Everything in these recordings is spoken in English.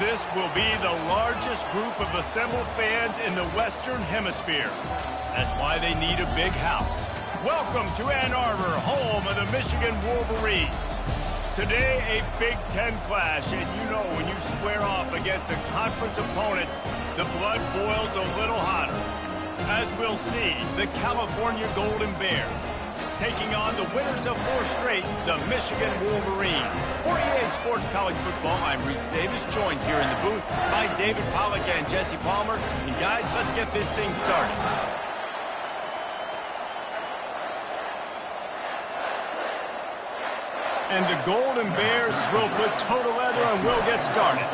This will be the largest group of assembled fans in the Western Hemisphere. That's why they need a big house. Welcome to Ann Arbor, home of the Michigan Wolverines. Today, a Big Ten clash, and you know when you square off against a conference opponent, the blood boils a little hotter. As we'll see, the California Golden Bears taking on the winners of 4 straight, the Michigan Wolverines. For EA Sports College Football, I'm Reese Davis, joined here in the booth by David Pollack and Jesse Palmer. And guys, let's get this thing started. And the Golden Bears will put toe to leather and we'll get started.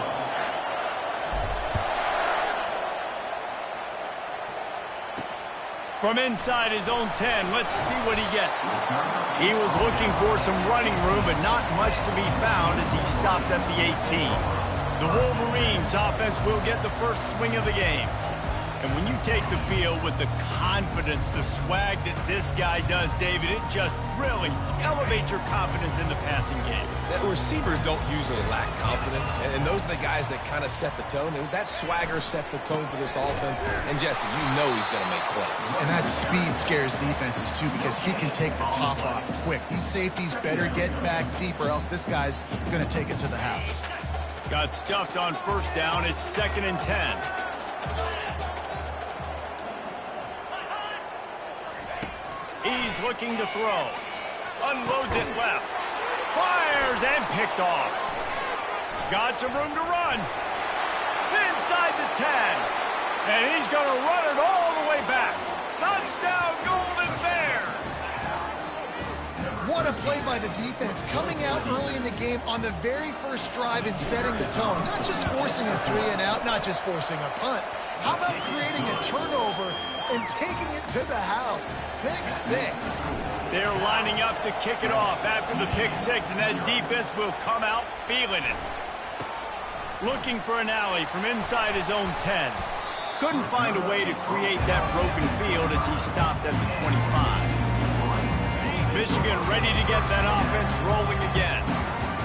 From inside his own 10, let's see what he gets. He was looking for some running room, but not much to be found as he stopped at the 18. The Wolverines offense will get the first swing of the game. And when you take the field with the confidence, the swag that this guy does, David, it just really elevates your confidence in the passing game. The receivers don't usually lack confidence, and those are the guys that kind of set the tone. And that swagger sets the tone for this offense. And, Jesse, you know he's going to make plays. And that speed scares defenses, too, because he can take the top off quick. These safeties better get back deep, or else this guy's going to take it to the house. Got stuffed on first down. It's 2nd and 10. He's looking to throw. Unloads it left. Fires and picked off. Got some room to run. Inside the 10. And he's going to run it all the way back. Touchdown, Golden Bears! What a play by the defense, coming out early in the game on the very first drive and setting the tone. Not just forcing a 3-and-out, not just forcing a punt. How about creating a turnover and taking it to the house? Pick 6. They're lining up to kick it off after the pick 6, and that defense will come out feeling it. Looking for an alley from inside his own 10. Couldn't find a way to create that broken field as he stopped at the 25. Michigan ready to get that offense rolling again.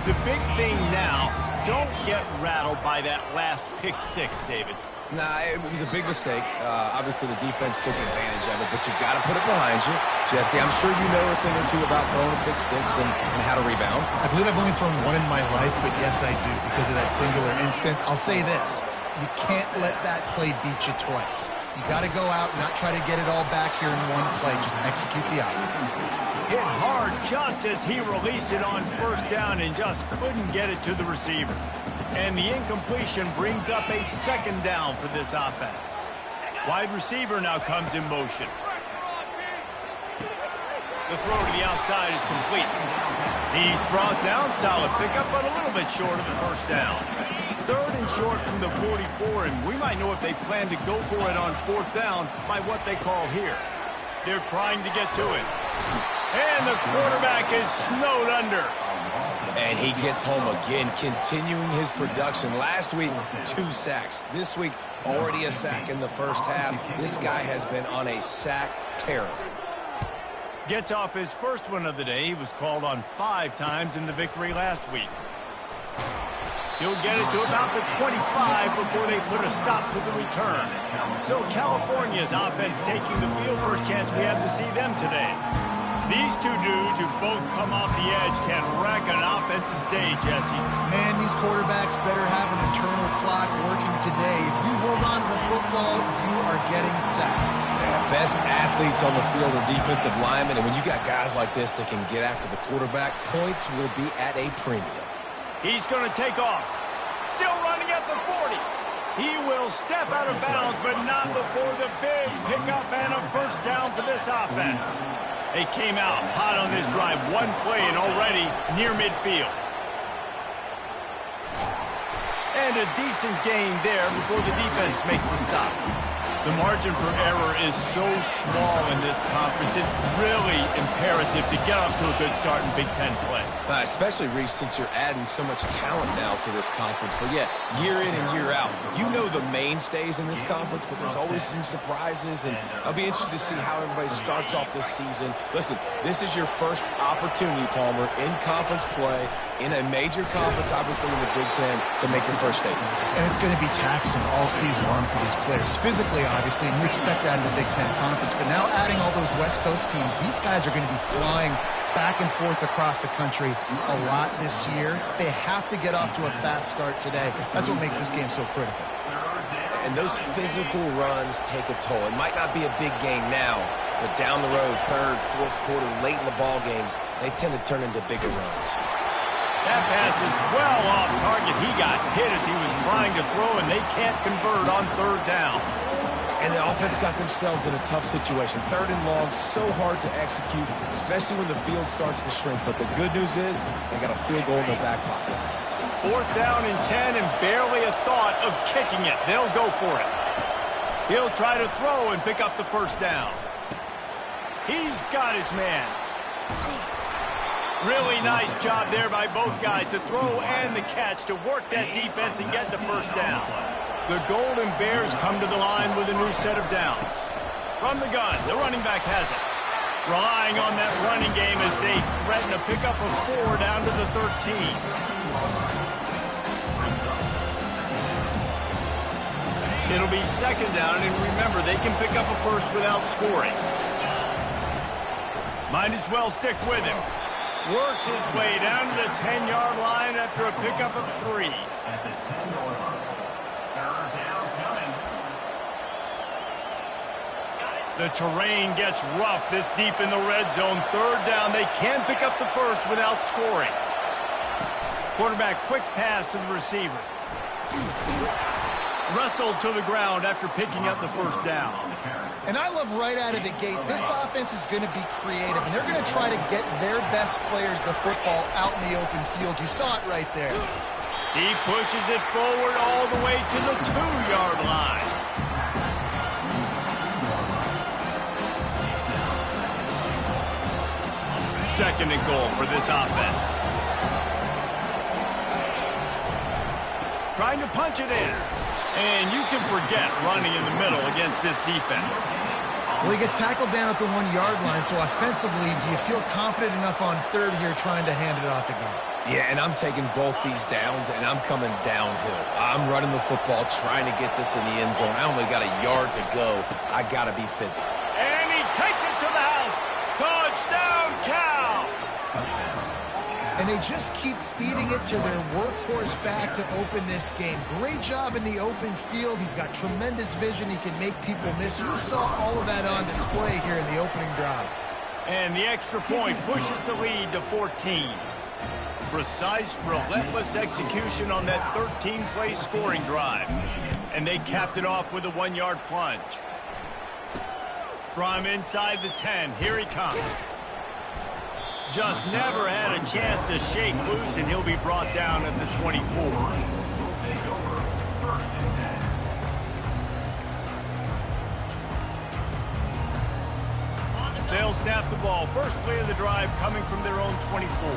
The big thing now, don't get rattled by that last pick 6, David. Nah, it was a big mistake. Obviously, the defense took advantage of it, but you got to put it behind you. Jesse, I'm sure you know a thing or two about throwing a pick 6 and how to rebound. I believe I've only thrown one in my life, but yes, I do, because of that singular instance. I'll say this. You can't let that play beat you twice. You got to go out and not try to get it all back here in one play. Just execute the offense. Hit hard just as he released it on first down and just couldn't get it to the receiver. And the incompletion brings up a 2nd down for this offense. Wide receiver now comes in motion. The throw to the outside is complete. He's brought down, solid pickup, but a little bit short of the first down. 3rd and short from the 44, and we might know if they plan to go for it on 4th down by what they call here. They're trying to get to it. And the quarterback is snowed under. And he gets home again, continuing his production. Last week, 2 sacks. This week, already a sack in the first half. This guy has been on a sack terror. Gets off his first one of the day. He was called on 5 times in the victory last week. He'll get it to about the 25 before they put a stop to the return. So California's offense taking the field. First chance we have to see them today. These two dudes who both come off the edge can wreck an offense's day, Jesse. Man, these quarterbacks better have an internal clock working today. If you hold on to the football, you are getting sacked. Yeah, best athletes on the field are defensive linemen, and when you got guys like this that can get after the quarterback, points will be at a premium. He's going to take off. Still running at the 40. He will step out of bounds, but not before the big pickup and a first down for this offense. They came out hot on this drive. 1 play and already near midfield. And a decent gain there before the defense makes the stop. The margin for error is so small in this conference. It's really imperative to get off to a good start in Big Ten play. Especially, Reese, since you're adding so much talent now to this conference. But, yeah, year in and year out, you know the mainstays in this conference, but there's always some surprises. And I'll be interested to see how everybody starts off this season. Listen, this is your first opportunity, Palmer, in conference play, in a major conference, obviously in the Big Ten, to make your first statement. And it's going to be taxing all season long for these players. Physically, obviously, and you expect that in the Big Ten Conference. But now adding all those West Coast teams, these guys are going to be flying back and forth across the country a lot this year. They have to get off to a fast start today. That's what makes this game so critical. And those physical runs take a toll. It might not be a big game now, but down the road, third, fourth quarter, late in the ball games, they tend to turn into bigger runs. That pass is well off target. He got hit as he was trying to throw, and they can't convert on third down. And the offense got themselves in a tough situation. Third and long, so hard to execute, especially when the field starts to shrink. But the good news is they got a field goal in their back pocket. Fourth down and 10, and barely a thought of kicking it. They'll go for it. He'll try to throw and pick up the first down. He's got his man. Really nice job there by both guys to throw and the catch to work that defense and get the first down. The Golden Bears come to the line with a new set of downs. From the gun, the running back has it. Relying on that running game as they threaten to pick up a 4 down to the 13. It'll be second down, and remember, they can pick up a first without scoring. Might as well stick with him. Works his way down to the 10-yard line after a pickup of 3. The terrain gets rough this deep in the red zone. Third down, they can pick up the first without scoring. Quarterback, quick pass to the receiver. Wrestled to the ground after picking up the first down. And I love right out of the gate, this offense is going to be creative, and they're going to try to get their best players the football out in the open field. You saw it right there. He pushes it forward all the way to the 2-yard line. Second and goal for this offense. Trying to punch it in. And you can forget running in the middle against this defense. Well, he gets tackled down at the 1-yard line, so offensively, do you feel confident enough on third here trying to hand it off again? Yeah, and I'm taking both these downs, and I'm coming downhill. I'm running the football, trying to get this in the end zone. I only got a yard to go. I got to be physical. And he takes it to the house. Touchdown, Cal! And they just keep feeding it to their workhorse back to open this game. Great job in the open field. He's got tremendous vision. He can make people miss. You saw all of that on display here in the opening drive. And the extra point pushes the lead to 14. Precise, relentless execution on that 13-play scoring drive. And they capped it off with a 1-yard plunge. From inside the 10, here he comes. Just never had a chance to shake loose, and he'll be brought down at the 24. They'll snap the ball. First play of the drive coming from their own 24.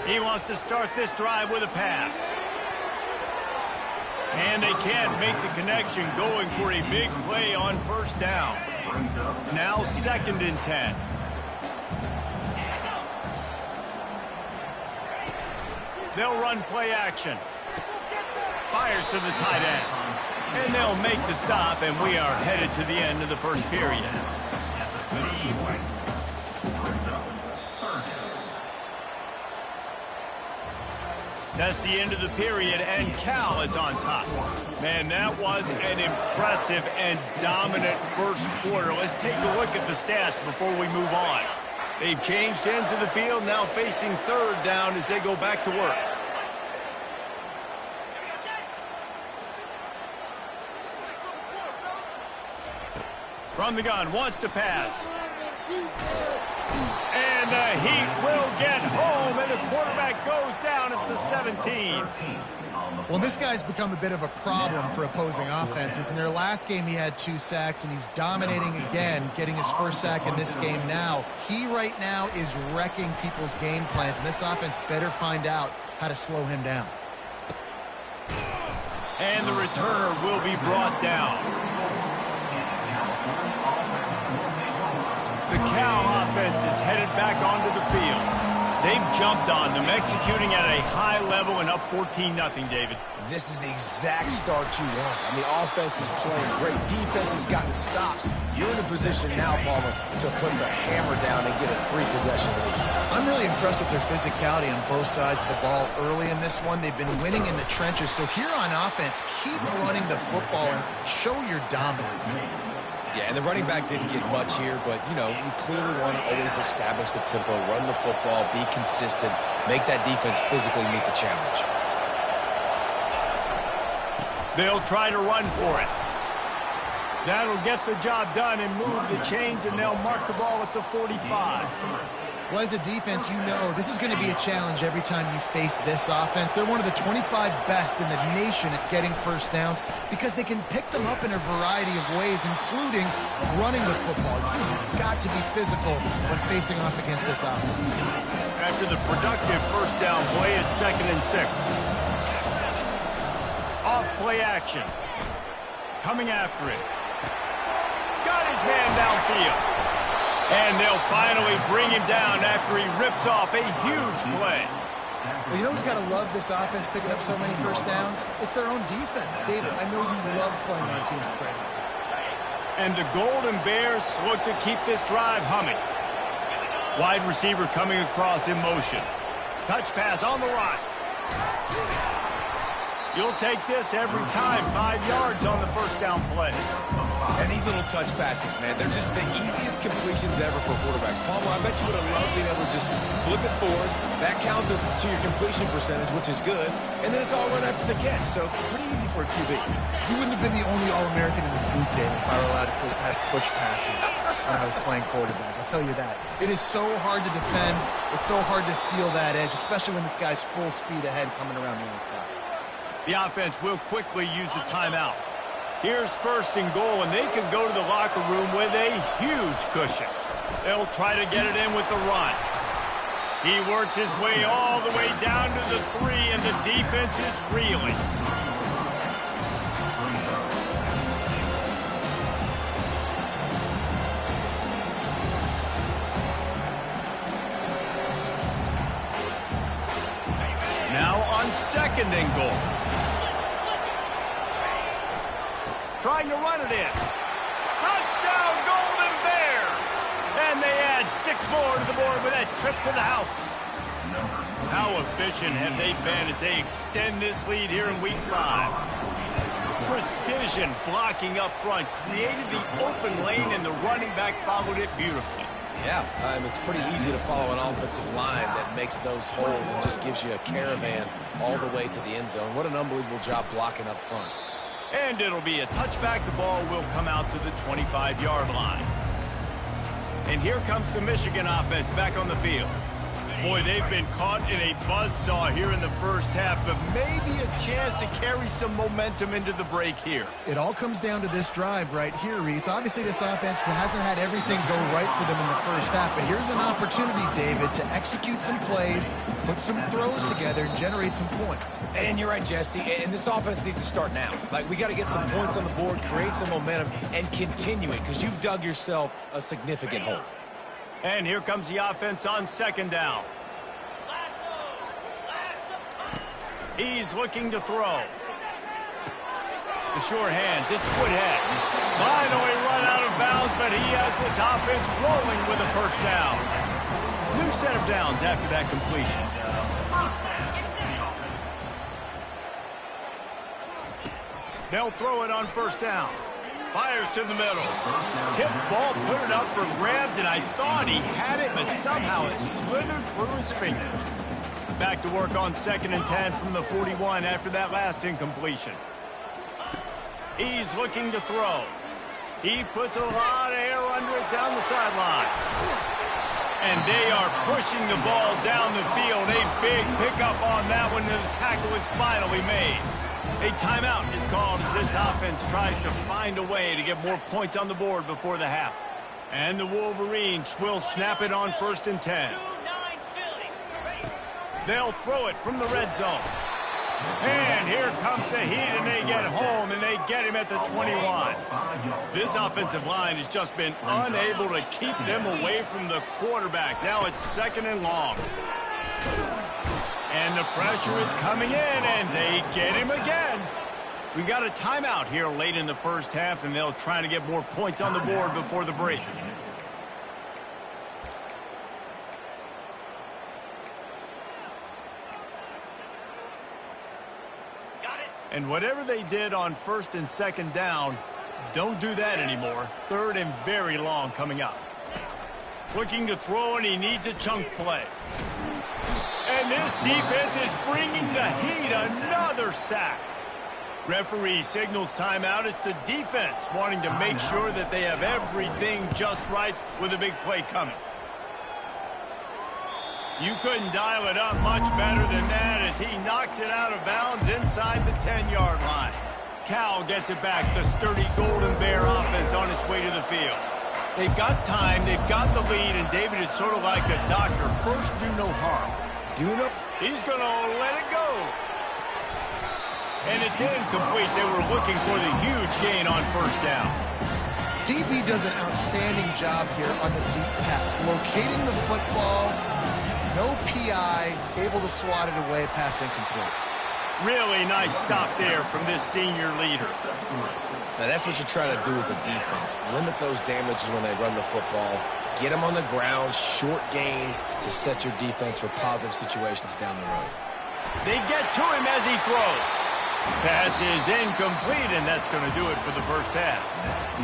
He wants to start this drive with a pass. And they can't make the connection, going for a big play on first down. Now second and 10. They'll run play action. Fires to the tight end. And they'll make the stop, and we are headed to the end of the first period. That's the end of the period, and Cal is on top. Man, that was an impressive and dominant first quarter. Let's take a look at the stats before we move on. They've changed ends of the field, now facing third down as they go back to work. From the gun, wants to pass. And the Heat will get home, and the quarterback goes down at the 17. Well, this guy's become a bit of a problem for opposing offenses. In their last game, he had 2 sacks, and he's dominating again, getting his first sack in this game now. He right now is wrecking people's game plans, and this offense better find out how to slow him down. And the returner will be brought down. The Cal offense is headed back onto the field. They've jumped on them, executing at a high level and up 14-0, David. This is the exact start you want. I mean, offense is playing great. Defense has gotten stops. You're in a position now, Palmer, to put the hammer down and get a 3-possession lead. I'm really impressed with their physicality on both sides of the ball early in this one. They've been winning in the trenches. So here on offense, keep running the football and show your dominance. Yeah, and the running back didn't get much here, but, you know, you clearly want to always establish the tempo, run the football, be consistent, make that defense physically meet the challenge. They'll try to run for it. That'll get the job done and move the chains, and they'll mark the ball at the 45. Well, as a defense, you know this is going to be a challenge every time you face this offense. They're one of the 25 best in the nation at getting first downs because they can pick them up in a variety of ways, including running the football. You've got to be physical when facing off against this offense. After the productive first down play, it's 2nd and 6. Off play action. Coming after it. Got his man downfield. And they'll finally bring him down after he rips off a huge play. Well, you know who's got to love this offense picking up so many first downs? It's their own defense. David, I know you love playing on teams with great offenses. And the Golden Bears look to keep this drive humming. Wide receiver coming across in motion. Touch pass on the run. You'll take this every time. 5 yards on the first down play. And these little touch passes, man, they're just the easiest completions ever for quarterbacks. Palmer, I bet you would have loved being able to just flip it forward. That counts as to your completion percentage, which is good. And then it's all run up to the catch. So pretty easy for a QB. You wouldn't have been the only All-American in this booth game if I were allowed to have push passes when I was playing quarterback. I'll tell you that. It is so hard to defend. It's so hard to seal that edge, especially when this guy's full speed ahead coming around the outside. The offense will quickly use a timeout. Here's 1st and goal, and they can go to the locker room with a huge cushion. They'll try to get it in with the run. He works his way all the way down to the 3, and the defense is reeling. Now on 2nd and goal. Trying to run it in. Touchdown, Golden Bears! And they add 6 more to the board with that trip to the house. How efficient have they been as they extend this lead here in Week 5? Precision blocking up front, created the open lane, and the running back followed it beautifully. Yeah, it's pretty easy to follow an offensive line that makes those holes and just gives you a caravan all the way to the end zone. What an unbelievable job blocking up front. And it'll be a touchback. The ball will come out to the 25-yard line. And here comes the Michigan offense back on the field. Boy, they've been caught in a buzzsaw here in the first half, but maybe a chance to carry some momentum into the break here. It all comes down to this drive right here, Reese. Obviously, this offense hasn't had everything go right for them in the first half, but here's an opportunity, David, to execute some plays, put some throws together, and generate some points. And you're right, Jesse, and this offense needs to start now. Like, we got to get some points on the board, create some momentum, and continue it, because you've dug yourself a significant hole. And here comes the offense on 2nd down. He's looking to throw. The sure hands, it's Woodhead. Finally run out of bounds, but he has this offense rolling with a first down. New set of downs after that completion. They'll throw it on 1st down. Fires to the middle. Tip ball, put it up for grabs, and I thought he had it, but somehow it slithered through his fingers. Back to work on 2nd and 10 from the 41 after that last incompletion. He's looking to throw. He puts a lot of air under it down the sideline. And they are pushing the ball down the field. A big pickup on that one, and the tackle is finally made. A timeout is called as this offense tries to find a way to get more points on the board before the half. And the Wolverines will snap it on 1st and 10. They'll throw it from the red zone. And here comes the heat, and they get home, and they get him at the 21. This offensive line has just been unable to keep them away from the quarterback. Now it's 2nd and long. And the pressure is coming in, and they get him again. We got a timeout here late in the first half, and they'll try to get more points on the board before the break. And whatever they did on 1st and 2nd down, don't do that anymore. 3rd and very long coming up. Looking to throw, and he needs a chunk play. And this defense is bringing the heat. Another sack. Referee signals timeout. It's the defense wanting to make sure that they have everything just right with a big play coming. You couldn't dial it up much better than that as he knocks it out of bounds inside the 10-yard line. Cal gets it back. The sturdy Golden Bear offense on its way to the field. They've got time. They've got the lead, and David is sort of like the doctor. First, do no harm. Do no. He's going to let it go. And it's incomplete. They were looking for the huge gain on 1st down. DB does an outstanding job here on the deep pass, locating the football. No PI, able to swat it away, pass incomplete. Really nice stop there from this senior leader. Now that's what you try to do as a defense. Limit those damages when they run the football. Get them on the ground, short gains to set your defense for positive situations down the road. They get to him as he throws. Pass is incomplete, and that's going to do it for the first half.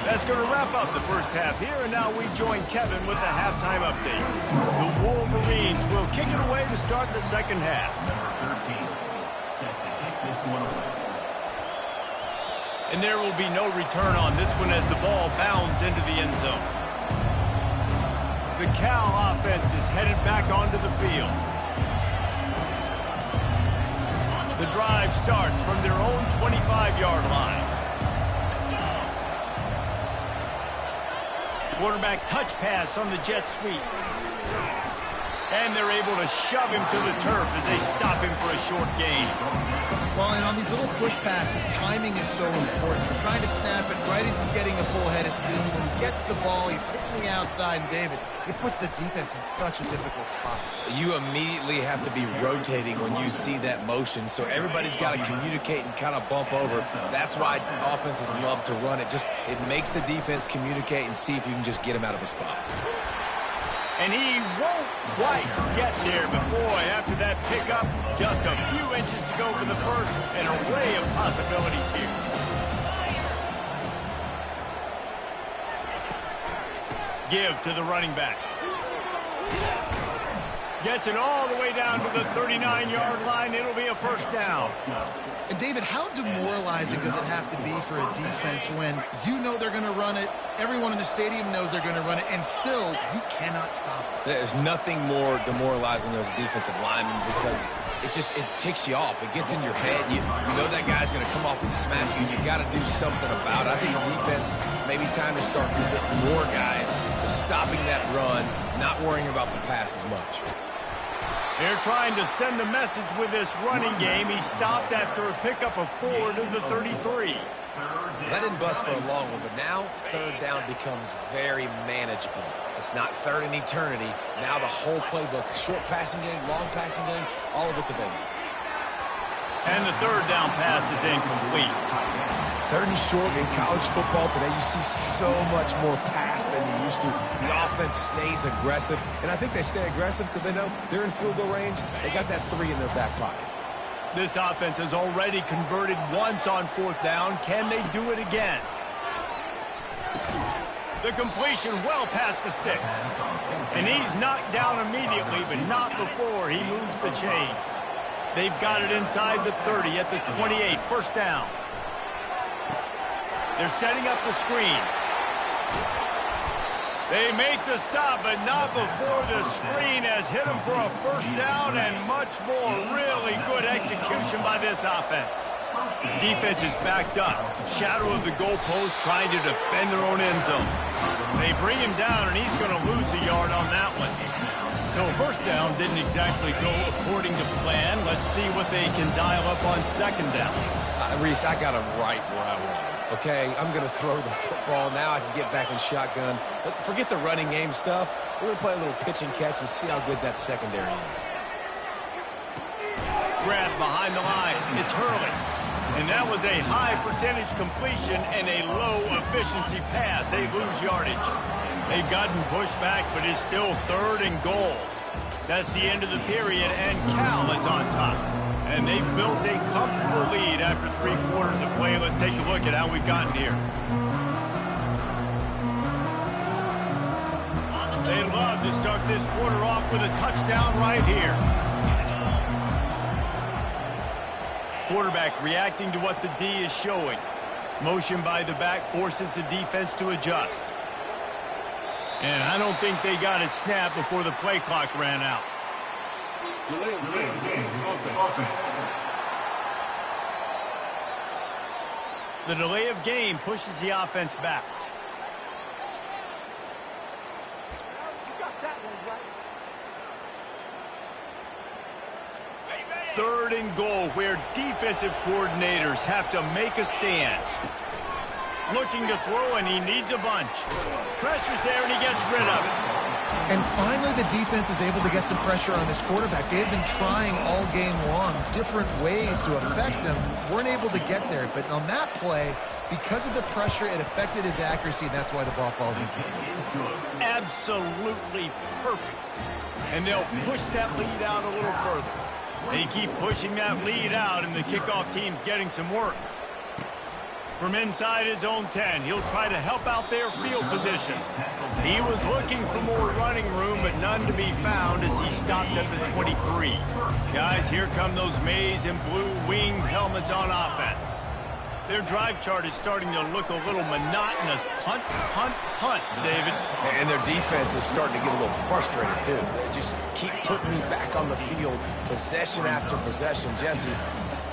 That's going to wrap up the first half here, and now we join Kevin with the halftime update. The Wolverines will kick it away to start the second half. Number 13, set to kick this one away. And there will be no return on this one as the ball bounds into the end zone. The Cal offense is headed back onto the field. The drive starts from their own 25-yard line. Quarterback touch pass on the jet sweep. And they're able to shove him to the turf as they stop him for a short gain. Well, and on these little push passes, timing is so important. You're trying to snap it right as he's getting a full head of steam. When he gets the ball, he's hitting the outside, and David, it puts the defense in such a difficult spot. You immediately have to be rotating when you see that motion, so everybody's got to communicate and kind of bump over. That's why offenses love to run it. It makes the defense communicate and see if you can just get him out of a spot. And he won't quite get there, but boy, after that pickup, just a few inches to go for the first, an array of possibilities here. Give to the running back. Gets it all the way down to the 39-yard line. It'll be a first down. And David, how demoralizing does it have to be for a defense when you know they're going to run it, everyone in the stadium knows they're going to run it, and still you cannot stop it? There's nothing more demoralizing as a defensive lineman because it ticks you off. It gets in your head. You know that guy's going to come off and smack you, and you got to do something about it. I think defense, maybe time to start committing more guys to stopping that run, not worrying about the pass as much. They're trying to send a message with this running game. He stopped after a pickup of 4 to the 33. That didn't bust for a long one, but now third down becomes very manageable. It's not third in eternity. Now the whole playbook, short passing game, long passing game, all of it's available. And the third down pass is incomplete. Third and short in college football today, you see so much more pass than you used to. The offense stays aggressive, and I think they stay aggressive because they know they're in field goal range. They got that 3 in their back pocket. This offense has already converted once on fourth down. Can they do it again? The completion well past the sticks. And he's knocked down immediately, but not before he moves the chains. They've got it inside the 30 at the 28. First down. They're setting up the screen. They make the stop, but not before the screen has hit them for a first down and much more. Really good execution by this offense. Defense is backed up. Shadow of the goalpost trying to defend their own end zone. They bring him down, and he's going to lose a yard on that one. So first down didn't exactly go according to plan. Let's see what they can dial up on second down. Reese, I got him right where I want him. Okay, I'm going to throw the football. Now I can get back in shotgun. Let's forget the running game stuff. We're going to play a little pitch and catch and see how good that secondary is. Grab behind the line. It's Hurley. And that was a high percentage completion and a low efficiency pass. They lose yardage. They've gotten pushed back, but it's still 3rd and goal. That's the end of the period, and Cal is on top. And they've built a comfortable lead after 3 quarters of play. Let's take a look at how we've gotten here. They love to start this quarter off with a touchdown right here. Quarterback reacting to what the D is showing. Motion by the back forces the defense to adjust. And I don't think they got it snapped before the play clock ran out. The delay of game pushes the offense back. Third and goal, where defensive coordinators have to make a stand. Looking to throw, and he needs a bunch. Pressure's there, and he gets rid of it. And finally, the defense is able to get some pressure on this quarterback. They've been trying all game long different ways to affect him. Weren't able to get there. But on that play, because of the pressure, it affected his accuracy, and that's why the ball falls incomplete. Absolutely perfect. And they'll push that lead out a little further. They keep pushing that lead out, and the kickoff team's getting some work. From inside his own 10, he'll try to help out their field position. He was looking for more running room, but none to be found as he stopped at the 23. Guys, here come those maize and blue winged helmets on offense. Their drive chart is starting to look a little monotonous. Punt, punt, punt, David. And their defense is starting to get a little frustrated, too. They just keep putting me back on the field, possession after possession. Jesse,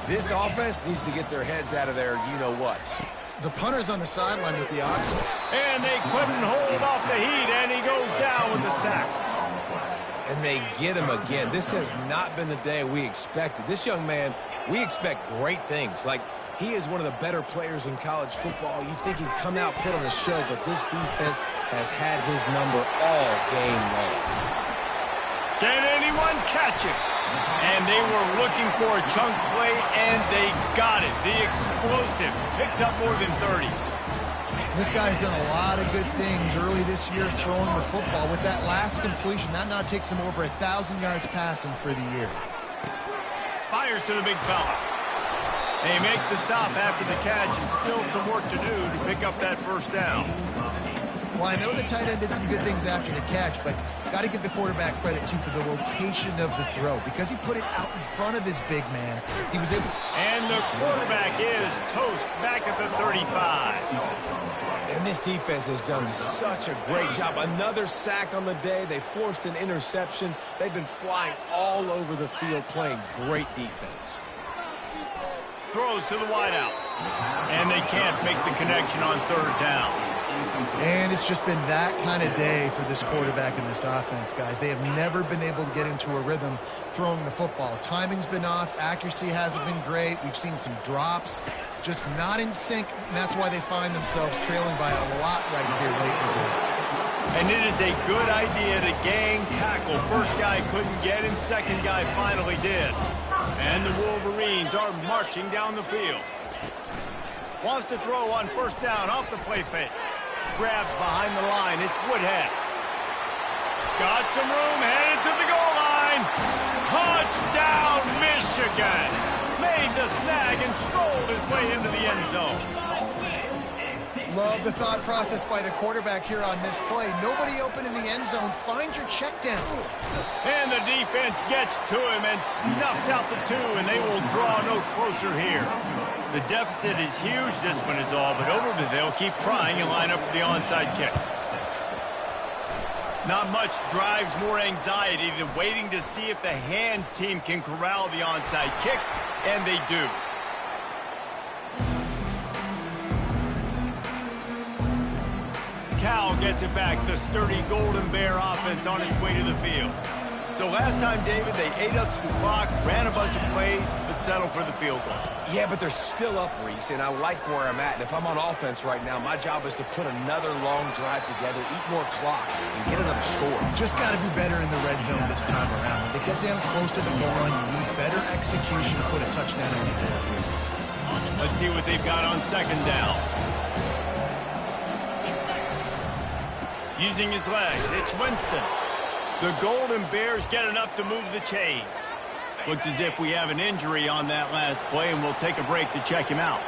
this offense needs to get their heads out of their you-know-whats. The punter's on the sideline with the oxen. And they couldn't hold off the heat, and he goes down with the sack. And they get him again. This has not been the day we expected. This young man, we expect great things. Like, he is one of the better players in college football. You think he'd come out, put on a show, but this defense has had his number all game long. Can anyone catch him? And they were looking for a chunk play, and they got it. The explosive picks up more than 30. This guy's done a lot of good things early this year throwing the football. With that last completion, that now takes him over 1,000 yards passing for the year. Fires to the big fella. They make the stop after the catch, and still some work to do to pick up that first down. Well, I know the tight end did some good things after the catch, but got to give the quarterback credit, too, for the location of the throw. Because he put it out in front of his big man, he was able... And the quarterback is toast back at the 35. And this defense has done such a great job. Another sack on the day. They forced an interception. They've been flying all over the field playing great defense. Throws to the wideout. And they can't make the connection on third down. And it's just been that kind of day for this quarterback and this offense, guys. They have never been able to get into a rhythm throwing the football. Timing's been off. Accuracy hasn't been great. We've seen some drops. Just not in sync, and that's why they find themselves trailing by a lot right here late in the game. And it is a good idea to gang tackle. First guy couldn't get him, second guy finally did. And the Wolverines are marching down the field. Wants to throw on first down off the play fake. Grabbed behind the line, it's Woodhead. Got some room, headed to the goal line. Touchdown, Michigan! Made the snag and strolled his way into the end zone. Love the thought process by the quarterback here on this play. Nobody open in the end zone. Find your check down. And the defense gets to him and snuffs out the two, and they will draw no closer here. The deficit is huge. This one is all but over, but they'll keep trying and line up for the onside kick. Not much drives more anxiety than waiting to see if the hands team can corral the onside kick, and they do. Cal gets it back, the sturdy Golden Bear offense on its way to the field. So last time, David, they ate up some clock, ran a bunch of plays, but settled for the field goal. Yeah, but they're still up, Reese, and I like where I'm at. And if I'm on offense right now, my job is to put another long drive together, eat more clock, and get another score. Just got to be better in the red zone this time around. When they get down close to the goal line, you need better execution to put a touchdown on the board. Let's see what they've got on second down. Using his legs, it's Winston. The Golden Bears get enough to move the chains. Looks as if we have an injury on that last play, and we'll take a break to check him out.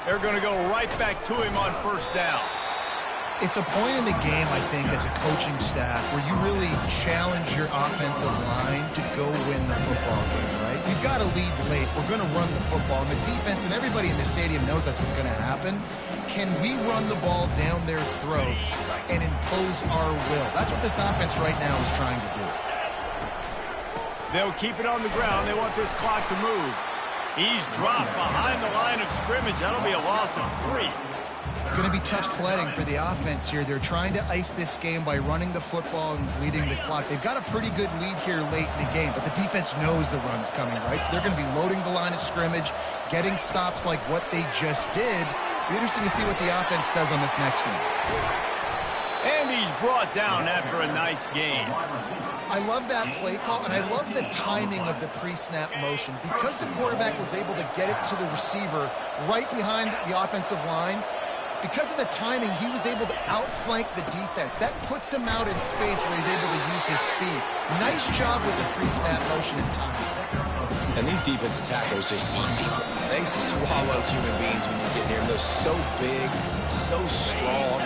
They're going to go right back to him on first down. It's a point in the game, I think, as a coaching staff, where you really challenge your offensive line to go win the football game, right? You've got to lead late. We're going to run the football, and the defense and everybody in the stadium knows that's what's going to happen. Can we run the ball down their throats and impose our will? That's what this offense right now is trying to do. They'll keep it on the ground. They want this clock to move. He's dropped behind the line of scrimmage. That'll be a loss of 3. It's going to be tough sledding for the offense here. They're trying to ice this game by running the football and bleeding the clock. They've got a pretty good lead here late in the game, but the defense knows the run's coming, right? So they're going to be loading the line of scrimmage, getting stops like what they just did. It'll be interesting to see what the offense does on this next one. And he's brought down after a nice gain. I love that play call, and I love the timing of the pre-snap motion. Because the quarterback was able to get it to the receiver right behind the offensive line, because of the timing, he was able to outflank the defense. That puts him out in space where he's able to use his speed. Nice job with the pre-snap motion and timing. And these defensive tackles just eat people. They swallow human beings when you get near them. They're so big, so strong.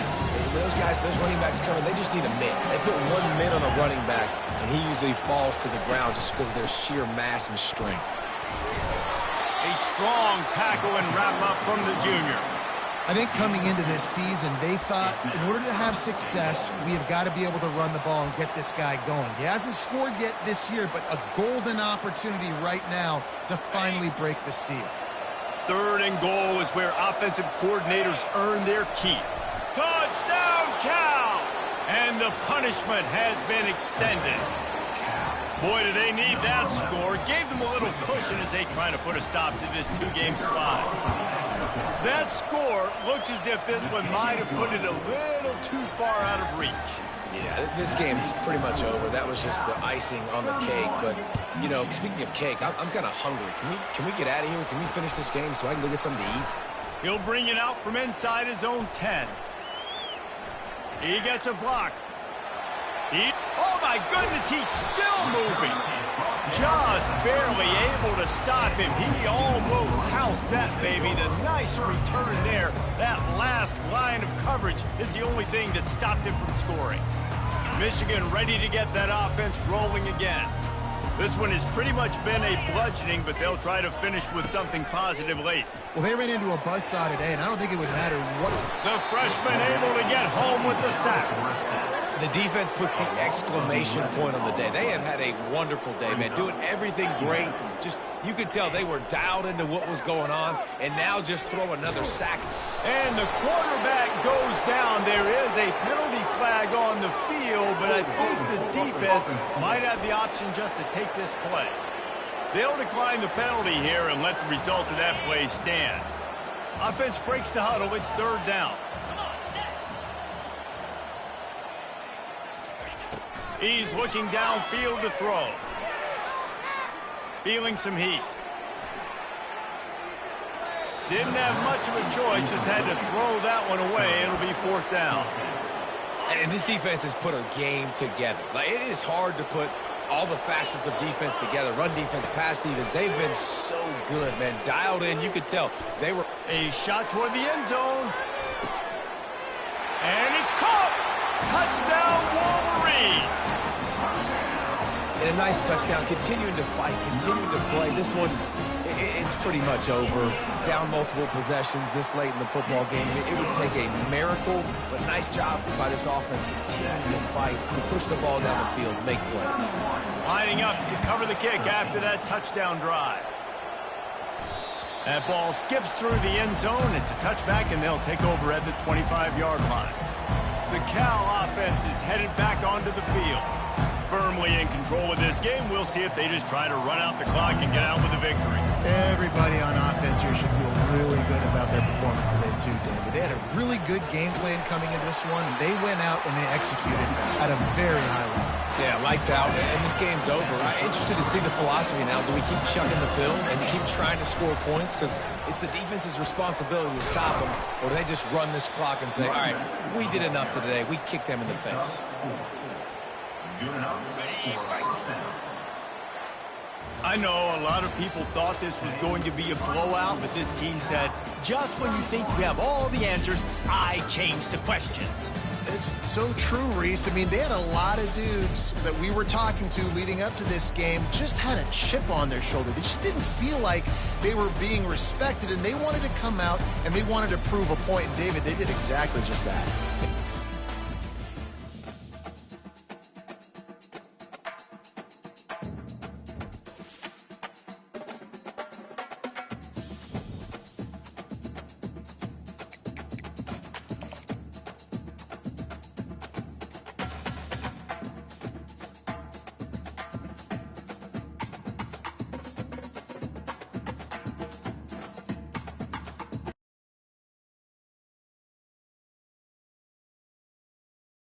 Those guys, those running backs coming, they just need a mitt. They put one mitt on a running back, and he usually falls to the ground just because of their sheer mass and strength. A strong tackle and wrap-up from the junior. I think coming into this season, they thought in order to have success, we have got to be able to run the ball and get this guy going. He hasn't scored yet this year, but a golden opportunity right now to finally break the seal. 3rd and goal is where offensive coordinators earn their keep. Touchdown, Cal! And the punishment has been extended. Boy, do they need that score. Gave them a little cushion as they try to put a stop to this 2-game slide. That score looks as if this one might have put it a little too far out of reach. Yeah, this game's pretty much over. That was just the icing on the cake. But, you know, speaking of cake, I'm kind of hungry. Can we get out of here? Can we finish this game so I can go get something to eat? He'll bring it out from inside his own 10. He gets a block. Oh, my goodness, he's still moving. Just barely able to stop him. He almost housed that baby. The nice return there. That last line of coverage is the only thing that stopped him from scoring. Michigan ready to get that offense rolling again. This one has pretty much been a bludgeoning, but they'll try to finish with something positive late. Well, they ran into a buzzsaw today, and I don't think it would matter what. The freshman able to get home with the sack. The defense puts the exclamation point on the day. They have had a wonderful day, man, doing everything great. Just, you could tell they were dialed into what was going on, and now just throw another sack. And the quarterback goes down. There is a penalty flag on the field, but I think the defense might have the option just to take this play. They'll decline the penalty here and let the result of that play stand. Offense breaks the huddle. It's 3rd down. He's looking downfield to throw. Feeling some heat. Didn't have much of a choice, just had to throw that one away. It'll be 4th down. And this defense has put a game together. Like, it is hard to put all the facets of defense together. Run defense, pass defense. They've been so good, man. Dialed in, you could tell. They were... A shot toward the end zone. And it's caught. Touchdown, Wolverine. And a nice touchdown, continuing to fight, continuing to play. This one, it's pretty much over. Down multiple possessions this late in the football game. It would take a miracle, but nice job by this offense continuing to fight, to push the ball down the field, make plays. Lining up to cover the kick after that touchdown drive. That ball skips through the end zone. It's a touchback, and they'll take over at the 25-yard line. The Cal offense is headed back onto the field. Firmly in control of this game. We'll see if they just try to run out the clock and get out with a victory. Everybody on offense here should feel really good about their performance today too, David. They had a really good game plan coming into this one, and they went out and they executed at a very high level. Yeah, lights out, and this game's over. I'm interested to see the philosophy now. Do we keep chucking the film and keep trying to score points? Because it's the defense's responsibility to stop them, or do they just run this clock and say, all right, we did enough today. We kicked them in the face. I know a lot of people thought this was going to be a blowout, but this team said, just when you think you have all the answers, I change the questions. It's so true, Reese. I mean, they had a lot of dudes that we were talking to leading up to this game just had a chip on their shoulder. They just didn't feel like they were being respected, and they wanted to come out and they wanted to prove a point. And David, they did exactly just that.